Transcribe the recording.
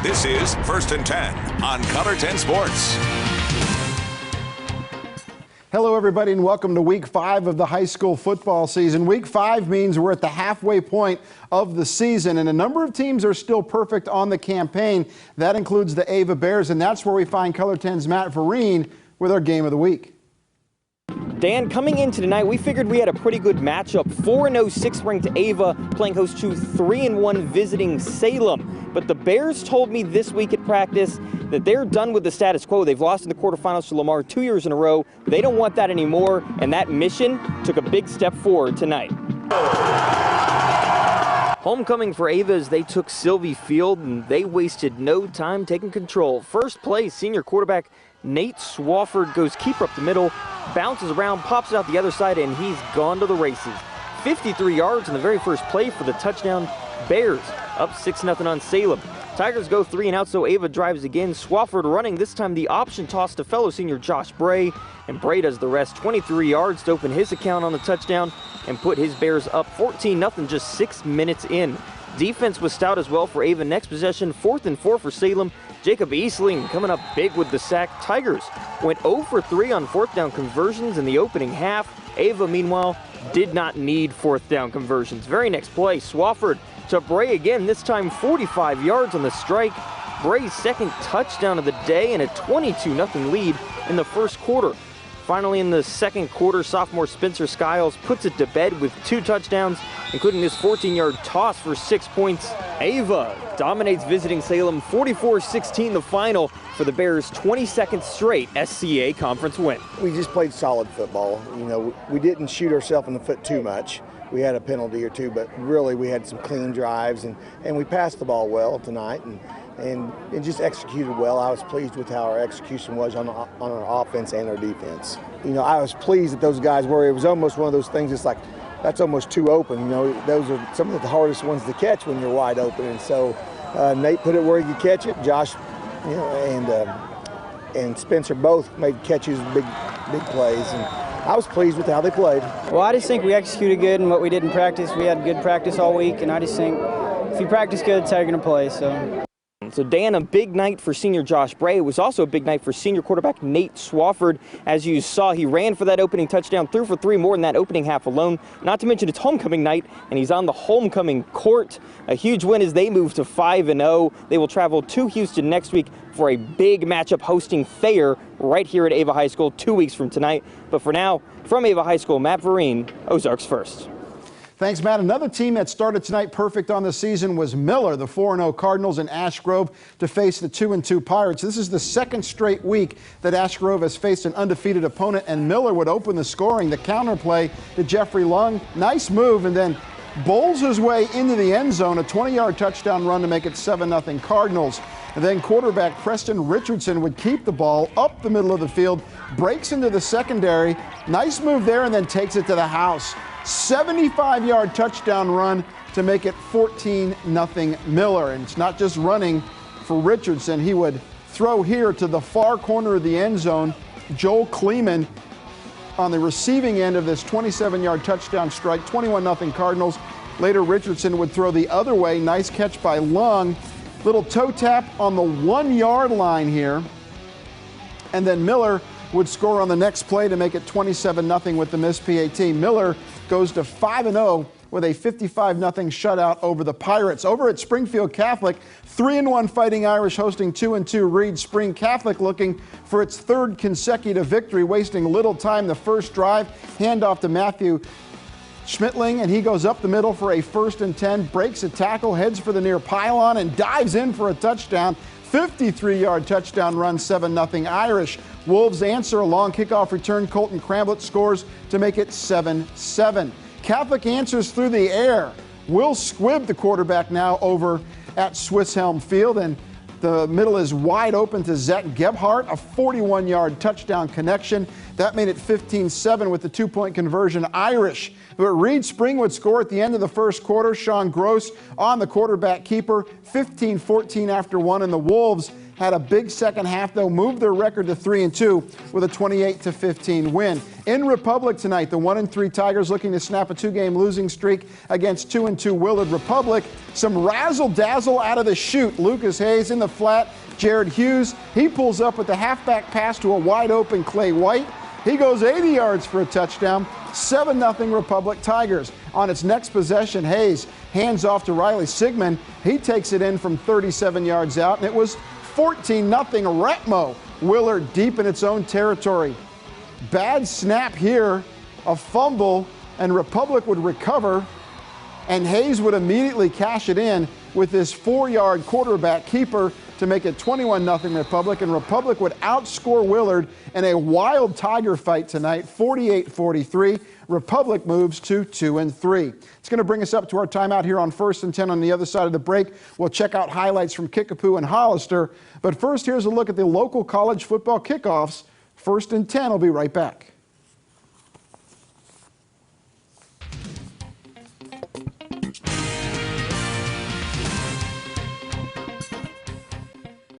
This is First and 10 on Color 10 Sports. Hello, everybody, and welcome to Week 5 of the high school football season. Week 5 means we're at the halfway point of the season, and a number of teams are still perfect on the campaign. That includes the Ava Bears, and that's where we find Color 10's Matt Vereen with our Game of the Week. Dan, coming into tonight, we figured we had a pretty good matchup. 4-0 6th-ranked Ava playing host to 3-1 visiting Salem. But the Bears told me this week at practice that they're done with the status quo. They've lost in the quarterfinals to Lamar 2 years in a row. They don't want that anymore, and that mission took a big step forward tonight. Homecoming for Ava as they took Sylvie Field, and they wasted no time taking control. First play, senior quarterback Nate Swafford goes keeper up the middle, bounces around, pops it out the other side, and he's gone to the races. 53 yards in the very first play for the touchdown. Bears up 6-0 on Salem. Tigers go 3 and out, so Ava drives again. Swafford running, this time the option toss to fellow senior Josh Bray, and Bray does the rest. 23 yards to open his account on the touchdown and put his Bears up 14-0 just 6 minutes in. Defense was stout as well for Ava. Next possession, 4th and 4 for Salem. Jacob Eastling coming up big with the sack. Tigers went 0 for 3 on 4th down conversions in the opening half. Ava, meanwhile, did not need 4th down conversions. Very next play, Swafford to Bray again, this time 45 yards on the strike. Bray's second touchdown of the day and a 22-0 lead in the first quarter. Finally, in the second quarter, sophomore Spencer Skiles puts it to bed with 2 touchdowns, including this 14-yard toss for 6 points. Ava dominates visiting Salem 44-16 the final for the Bears' 22nd straight SCA conference win. We just played solid football. You know, we didn't shoot ourselves in the foot too much. We had a penalty or two, but really we had some clean drives, and we passed the ball well tonight and just executed well. I was pleased with how our execution was on our offense and our defense. You know, I was pleased that those guys were. It was almost one of those things. It's like, that's almost too open. You know, those are some of the hardest ones to catch when you're wide open. And so Nate put it where he could catch it. Josh, you know, and Spencer both made catches, big plays. And I was pleased with how they played. Well, I just think we executed good in what we did in practice. We had good practice all week, and I just think if you practice good, it's how you're going to play. So Dan, a big night for senior Josh Bray. It was also a big night for senior quarterback Nate Swafford. As you saw, he ran for that opening touchdown, threw for 3 more in that opening half alone. Not to mention it's homecoming night, and he's on the homecoming court. A huge win as they move to 5-0. They will travel to Houston next week for a big matchup hosting Thayer right here at Ava High School 2 weeks from tonight. But for now, from Ava High School, Matt Vereen, Ozarks First. Thanks, Matt. Another team that started tonight perfect on the season was Miller, the 4-0 Cardinals in Ash Grove, to face the 2-2 Pirates. This is the second straight week that Ash Grove has faced an undefeated opponent, and Miller would open the scoring. The counterplay to Jeffrey Lung. Nice move, and then bowls his way into the end zone, a 20-yard touchdown run to make it 7-0 Cardinals. And then quarterback Preston Richardson would keep the ball up the middle of the field, breaks into the secondary. Nice move there, and then takes it to the house. 75-yard touchdown run to make it 14-0 Miller. And it's not just running for Richardson. He would throw here to the far corner of the end zone. Joel Kleeman on the receiving end of this 27-yard touchdown strike, 21-0 Cardinals. Later, Richardson would throw the other way. Nice catch by Lung. Little toe tap on the 1-yard line here. And then Miller would score on the next play to make it 27-0 with the missed PAT. Miller goes to 5-0 with a 55-0 shutout over the Pirates. Over at Springfield Catholic, 3-1 Fighting Irish hosting 2-2 Reed Spring Catholic, looking for its 3rd consecutive victory, wasting little time the first drive. Handoff to Matthew Schmitling, and he goes up the middle for a 1st and 10, breaks a tackle, heads for the near pylon, and dives in for a touchdown. 53-yard touchdown run, 7-0 Irish. Wolves answer a long kickoff return. Colton Cramblett scores to make it 7-7. Catholic answers through the air. Will Squibb, the quarterback, now over at Swiss Helm Field, and the middle is wide open to Zach Gebhardt, a 41-yard touchdown connection. That made it 15-7 with the 2-point conversion Irish. But Reed Spring would score at the end of the first quarter. Sean Gross on the quarterback keeper, 15-14 after 1, and the Wolves had a big second half, though, moved their record to 3-2 with a 28-15 win. In Republic tonight, the 1-3 Tigers looking to snap a 2-game losing streak against 2-2 Willard Republic. Some razzle-dazzle out of the chute. Lucas Hayes in the flat. Jared Hughes, he pulls up with the halfback pass to a wide-open Clay White. He goes 80 yards for a touchdown. 7-0 Republic Tigers. On its next possession, Hayes hands off to Riley Sigmund. He takes it in from 37 yards out, and it was 14-0 Retmo. Willard deep in its own territory. Bad snap here, a fumble, and Republic would recover, and Hayes would immediately cash it in with this 4-yard quarterback keeper to make it 21-0 Republic, and Republic would outscore Willard in a wild Tiger fight tonight, 48-43. Republic moves to 2-3. It's going to bring us up to our timeout here on First and 10 on the other side of the break. We'll check out highlights from Kickapoo and Hollister, but first here's a look at the local college football kickoffs. First and 10 will be right back.